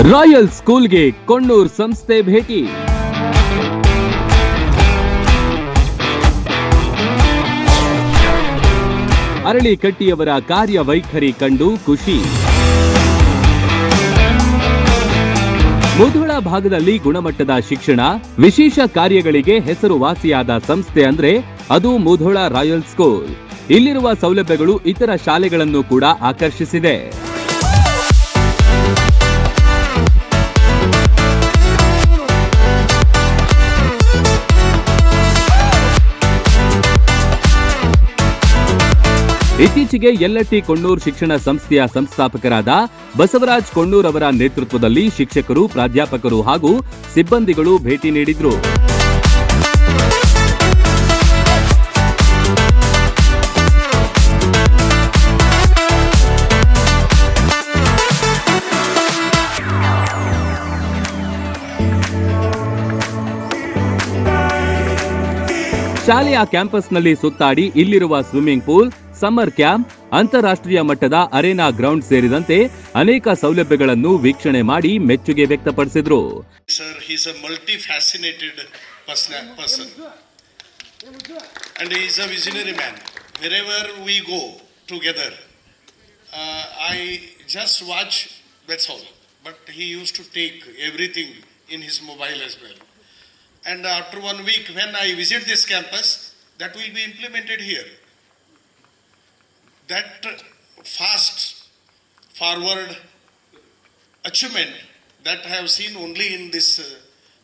Royal ಸ್ಕೂಲ್ಗೆ ಕೊಣ್ಣೂರ್ ಸಂಸ್ಥೆ ಭೇಟಿ. ಅರಳಿಕಟ್ಟಿಯವರ ಕಾರ್ಯವೈಖರಿ ಕಂಡು ಖುಷಿ. ಮುಧೋಳ ಭಾಗದಲ್ಲಿ ಗುಣಮಟ್ಟದ ಶಿಕ್ಷಣ, ವಿಶೇಷ ಕಾರ್ಯಗಳಿಗೆ ಹೆಸರುವಾಸಿಯಾದ ಸಂಸ್ಥೆ ಅಂದ್ರೆ ಅದು ಮುಧೋಳ ರಾಯಲ್ ಸ್ಕೂಲ್. ಇಲ್ಲಿರುವ ಸೌಲಭ್ಯಗಳು ಇತರ ಶಾಲೆಗಳನ್ನು ಕೂಡ ಆಕರ್ಷಿಸಿದೆ. ಇತ್ತೀಚೆಗೆ ಯಲ್ಲಟ್ಟಿ ಕೊಣ್ಣೂರ್ ಶಿಕ್ಷಣ ಸಂಸ್ಥೆಯ ಸಂಸ್ಥಾಪಕರಾದ ಬಸವರಾಜ್ ಕೊಣ್ಣೂರ್ ಅವರ ನೇತೃತ್ವದಲ್ಲಿ ಶಿಕ್ಷಕರು, ಪ್ರಾಧ್ಯಾಪಕರು ಹಾಗೂ ಸಿಬ್ಬಂದಿಗಳು ಭೇಟಿ ನೀಡಿದ್ರು. ಶಾಲೆಯ ಕ್ಯಾಂಪಸ್ನಲ್ಲಿ ಸುತ್ತಾಡಿ ಇಲ್ಲಿರುವ ಸ್ವಿಮ್ಮಿಂಗ್ ಪೂಲ್, ಸಮ್ಮರ್ ಕ್ಯಾಂಪ್, ಅಂತಾರಾಷ್ಟ್ರೀಯ ಮಟ್ಟದ ಅರೇನಾ ಗ್ರೌಂಡ್ ಸೇರಿದಂತೆ ಅನೇಕ ಸೌಲಭ್ಯಗಳನ್ನು ವೀಕ್ಷಣೆ ಮಾಡಿ ಮೆಚ್ಚುಗೆ ವ್ಯಕ್ತಪಡಿಸಿದ್ರು. Sir, he is a multi-fascinated person and he is a visionary man. Wherever we go together, I just watch, that's all. But he used to take everything in his mobile as well. And after 1 week, when I visit this campus, that will be implemented here. That fast forward achievement that I have seen only in this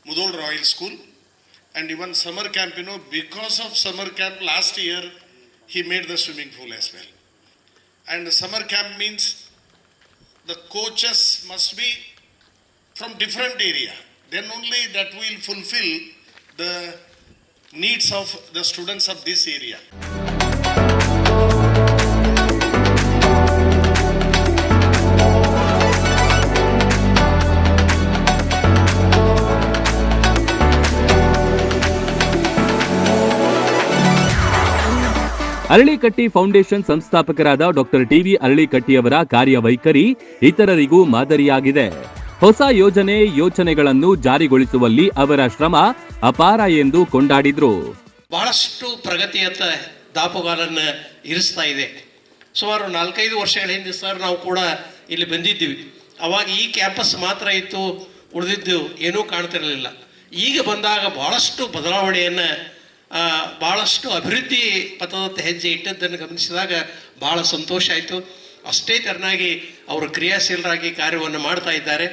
Mudhol Royal School. And even summer camp, because of summer camp last year, he made the swimming pool as well. And the summer camp means the coaches must be from different area. Then only that will fulfill the needs of the students of this area. Aralikatti foundation ಸಂಸ್ಥಾಪಕರಾದ doctor TV. ಅರಳಿಕಟ್ಟಿಯವರ ಕಾರ್ಯವೈಖರಿ ಇತರರಿಗೂ ಮಾದರಿಯಾಗಿದೆ. ಹೊಸ ಯೋಚನೆಗಳನ್ನು ಜಾರಿಗೊಳಿಸುವಲ್ಲಿ ಅವರ ಶ್ರಮ ಅಪಾರ ಎಂದು ಕೊಂಡಾಡಿದ್ರು. ಬಹಳಷ್ಟು ಪ್ರಗತಿಯತ್ತ ದಾಪುಗಾಲನ್ನು ಇರಿಸ್ತಾ ಇದೆ. ಸುಮಾರು 4-5 ವರ್ಷಗಳ ಹಿಂದೆ ಸರ್ ನಾವು ಕೂಡ ಇಲ್ಲಿ ಬಂದಿದ್ದೀವಿ. ಅವಾಗ ಈ ಕ್ಯಾಂಪಸ್ ಮಾತ್ರ ಇತ್ತು, ಉಳಿದಿದ್ದು ಏನೂ ಕಾಣ್ತಿರಲಿಲ್ಲ. ಈಗ ಬಂದಾಗ ಬಹಳಷ್ಟು ಬದಲಾವಣೆಯನ್ನು, ಭಾಳಷ್ಟು ಅಭಿವೃದ್ಧಿ ಪಥದತ್ತ ಹೆಜ್ಜೆ ಇಟ್ಟದ್ದನ್ನು ಗಮನಿಸಿದಾಗ ಭಾಳ ಸಂತೋಷ ಆಯಿತು. ಅಷ್ಟೇ ತೆರನಾಗಿ ಅವರು ಕ್ರಿಯಾಶೀಲರಾಗಿ ಕಾರ್ಯವನ್ನು ಮಾಡ್ತಾ ಇದ್ದಾರೆ.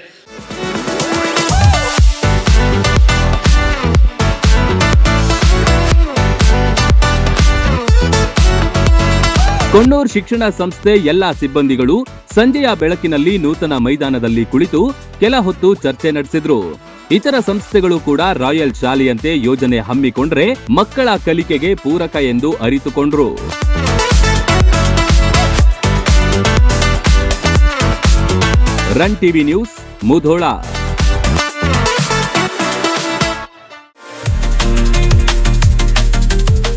ಕೊಣ್ಣೂರ್ ಶಿಕ್ಷಣ ಸಂಸ್ಥೆ ಎಲ್ಲಾ ಸಿಬ್ಬಂದಿಗಳು ಸಂಜೆಯ ಬೆಳಕಿನಲ್ಲಿ ನೂತನ ಮೈದಾನದಲ್ಲಿ ಕುಳಿತು ಕೆಲ ಹೊತ್ತು ಚರ್ಚೆ ನಡೆಸಿದ್ರು. ಇತರ ಸಂಸ್ಥೆಗಳು ಕೂಡ ರಾಯಲ್ ಶಾಲೆಯಂತೆ ಯೋಜನೆ ಹಮ್ಮಿಕೊಂಡ್ರೆ ಮಕ್ಕಳ ಕಲಿಕೆಗೆ ಪೂರಕ ಎಂದು ಅರಿತುಕೊಂಡ್ರು. Run TV news, Mudhol.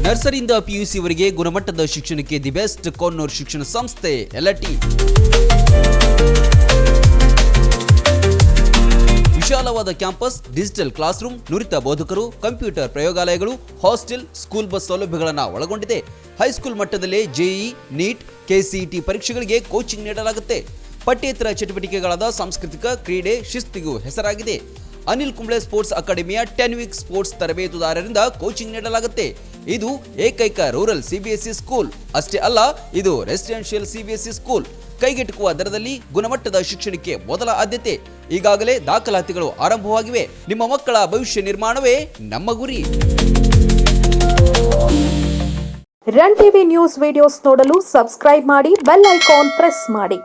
ನರ್ಸರಿಯಿಂದ ಪಿಯುಸಿವರೆಗೆ ಗುಣಮಟ್ಟದ ಶಿಕ್ಷಣಕ್ಕೆ ದಿ ಬೆಸ್ಟ್ ಕೊಣ್ಣೂರ್ ಶಿಕ್ಷಣ ಸಂಸ್ಥೆ ಯಲ್ಲಟ್ಟಿ. ವಿಶಾಲವಾದ ಕ್ಯಾಂಪಸ್, ಡಿಜಿಟಲ್ ಕ್ಲಾಸ್ ರೂಮ್, ನುರಿತ ಬೋಧಕರು, ಕಂಪ್ಯೂಟರ್ ಪ್ರಯೋಗಾಲಯಗಳು, ಹಾಸ್ಟೆಲ್, ಸ್ಕೂಲ್ ಬಸ್ ಸೌಲಭ್ಯಗಳನ್ನು ಒಳಗೊಂಡಿದೆ. ಹೈಸ್ಕೂಲ್ ಮಟ್ಟದಲ್ಲೇ ಜೆಇಇ, ನೀಟ್, ಕೆಸಿಇಟಿ ಪರೀಕ್ಷೆಗಳಿಗೆ ಕೋಚಿಂಗ್ ನೀಡಲಾಗುತ್ತೆ. ಪಠ್ಯೇತರ ಚಟುವಟಿಕೆಗಳಾದ ಸಾಂಸ್ಕೃತಿಕ, ಕ್ರೀಡೆ, ಶಿಸ್ತಿಗೂ ಹೆಸರಾಗಿದೆ. ಅನಿಲ್ ಕುಂಬ್ಳೆ ಸ್ಪೋರ್ಟ್ಸ್ ಅಕಾಡೆಮಿಯ 10 ವೀಕ್ ಸ್ಪೋರ್ಟ್ಸ್ ತರಬೇತುದಾರರಿಂದ ಕೋಚಿಂಗ್ ನೀಡಲಾಗುತ್ತೆ. ಇದು ಏಕೈಕ ರೂರಲ್ ಸಿಬಿಎಸ್ಇ ಸ್ಕೂಲ್. ಅಷ್ಟೇ ಅಲ್ಲ, ಇದು ರೆಸಿಡೆನ್ಷಿಯಲ್ ಸಿಬಿಎಸ್ಇ ಸ್ಕೂಲ್. ಕೈಗೆಟುಕುವ ದರದಲ್ಲಿ ಗುಣಮಟ್ಟದ ಶಿಕ್ಷಣಕ್ಕೆ ಮೊದಲ ಆದ್ಯತೆ. ಈಗಾಗಲೇ ದಾಖಲಾತಿಗಳು ಆರಂಭವಾಗಿವೆ. ನಿಮ್ಮ ಮಕ್ಕಳ ಭವಿಷ್ಯ ನಿರ್ಮಾಣವೇ ನಮ್ಮ ಗುರಿ. ರನ್ ಟಿವಿ ನ್ಯೂಸ್ ವಿಡಿಯೋಸ್ ನೋಡಲು ಸಬ್ಸ್ಕ್ರೈಬ್ ಮಾಡಿ, ಬೆಲ್ ಐಕಾನ್ ಪ್ರೆಸ್ ಮಾಡಿ.